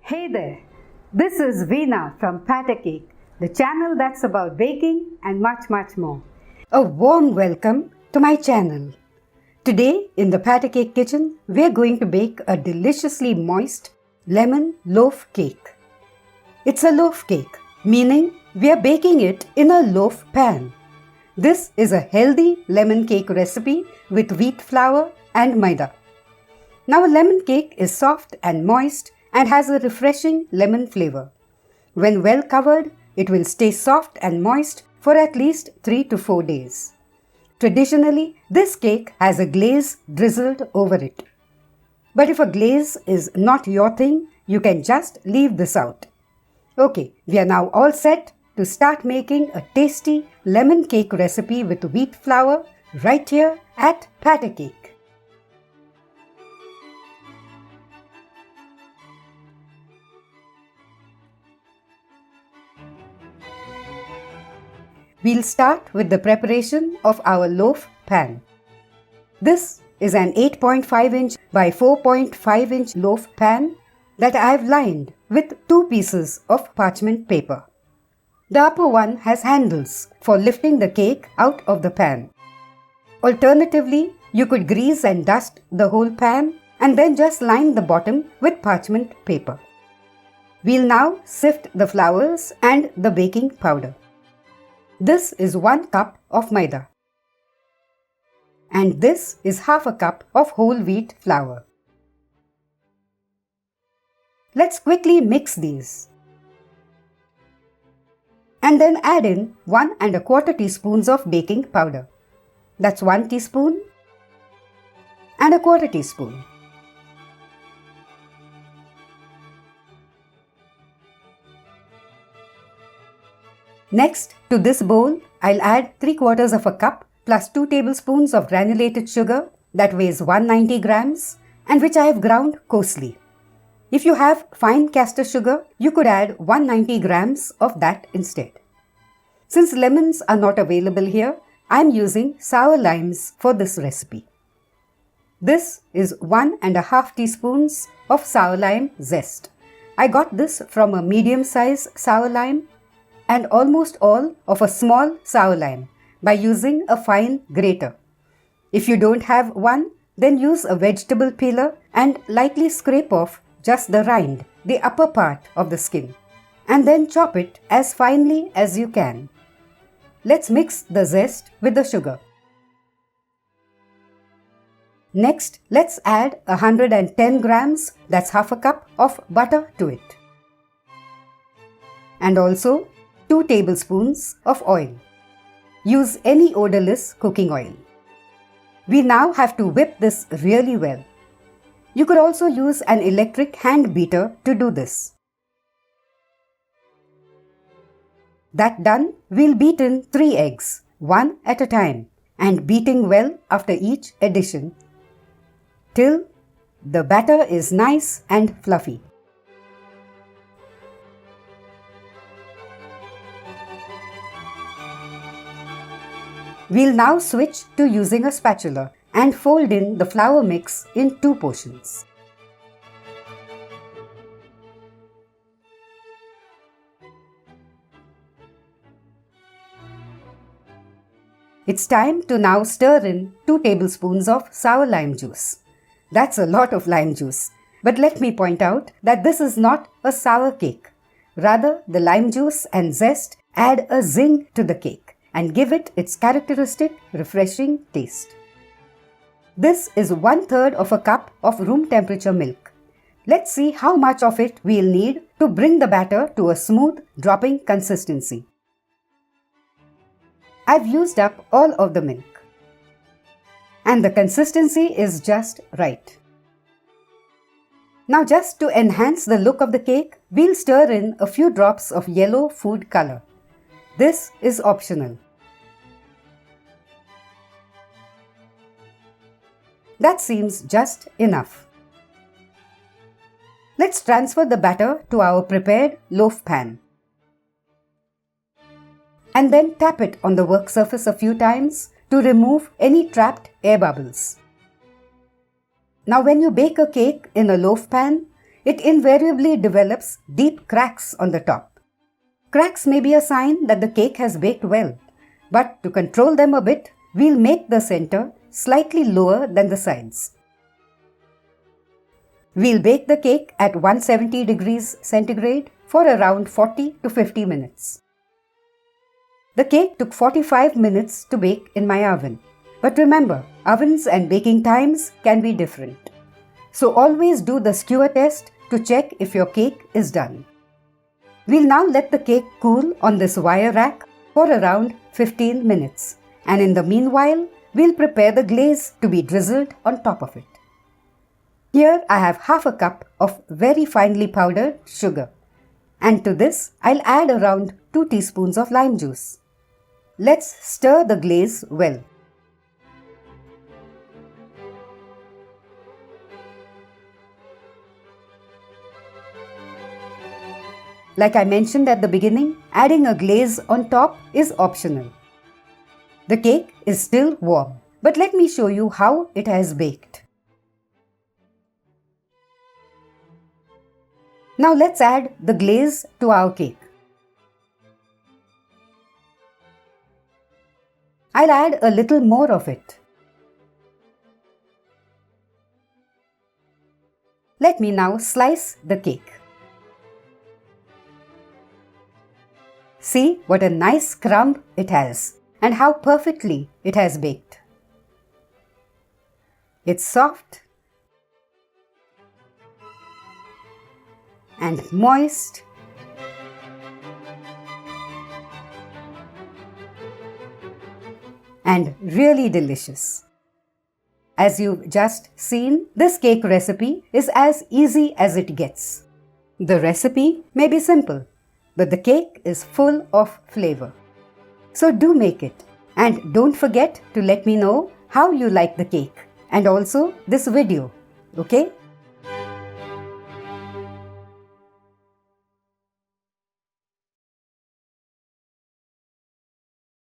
Hey there, this is Veena from Patter Cake, the channel that's about baking and much more. A warm welcome to my channel. Today in the Patter Cake kitchen, we're going to bake a deliciously moist lemon loaf cake. It's a loaf cake, meaning we are baking it in a loaf pan. This is a healthy lemon cake recipe with wheat flour and maida. Now a lemon cake is soft and moist and has a refreshing lemon flavor. When well covered, it will stay soft and moist for at least 3 to 4 days. Traditionally, this cake has a glaze drizzled over it. But if a glaze is not your thing, you can just leave this out. Okay, we are now all set to start making a tasty lemon cake recipe with wheat flour right here at Patter Cake. We'll start with the preparation of our loaf pan. This is an 8.5 inch by 4.5 inch loaf pan that I've lined with 2 pieces of parchment paper. The upper one has handles for lifting the cake out of the pan. Alternatively, you could grease and dust the whole pan and then just line the bottom with parchment paper. We'll now sift the flours and the baking powder. This is 1 cup of maida. And this is half a cup of whole wheat flour. Let's quickly mix these. And then add in 1 1/4 teaspoons of baking powder. That's 1 teaspoon and 1/4 teaspoon. Next, to this bowl, I'll add 3/4 of a cup plus 2 tablespoons of granulated sugar that weighs 190 grams and which I have ground coarsely. If you have fine castor sugar, you could add 190 grams of that instead. Since lemons are not available here, I'm using sour limes for this recipe. This is 1 1/2 teaspoons of sour lime zest. I got this from a medium-size sour lime and almost all of a small sour lime by using a fine grater. If you don't have one, then use a vegetable peeler and lightly scrape off just the rind, the upper part of the skin, and then chop it as finely as you can. Let's mix the zest with the sugar. Next, let's add 110 grams, that's half a cup of butter to it. And also 2 tablespoons of oil. Use any odorless cooking oil. We now have to whip this really well. You could also use an electric hand beater to do this. That done, we'll beat in 3 eggs, 1 at a time, and beating well after each addition till the batter is nice and fluffy. We'll now switch to using a spatula and fold in the flour mix in 2 portions. It's time to now stir in 2 tablespoons of sour lime juice. That's a lot of lime juice, but let me point out that this is not a sour cake. Rather, the lime juice and zest add a zing to the cake and give it its characteristic, refreshing taste. This is 1/3 of a cup of room temperature milk. Let's see how much of it we'll need to bring the batter to a smooth, dropping consistency. I've used up all of the milk. And the consistency is just right. Now just to enhance the look of the cake, we'll stir in a few drops of yellow food color. This is optional. That seems just enough. Let's transfer the batter to our prepared loaf pan. And then tap it on the work surface a few times to remove any trapped air bubbles. Now when you bake a cake in a loaf pan, it invariably develops deep cracks on the top. Cracks may be a sign that the cake has baked well, but to control them a bit, we'll make the center slightly lower than the sides. We'll bake the cake at 170 degrees centigrade for around 40 to 50 minutes. The cake took 45 minutes to bake in my oven. But remember, ovens and baking times can be different. So always do the skewer test to check if your cake is done. We'll now let the cake cool on this wire rack for around 15 minutes. And in the meanwhile, we'll prepare the glaze to be drizzled on top of it. Here I have half a cup of very finely powdered sugar. And to this, I'll add around 2 teaspoons of lime juice. Let's stir the glaze well. Like I mentioned at the beginning, adding a glaze on top is optional. The cake is still warm, but let me show you how it has baked. Now let's add the glaze to our cake. I'll add a little more of it. Let me now slice the cake. See what a nice crumb it has and how perfectly it has baked. It's soft and moist and really delicious. As you've just seen, this cake recipe is as easy as it gets. The recipe may be simple, but the cake is full of flavor. So do make it, and don't forget to let me know how you like the cake and also this video, okay?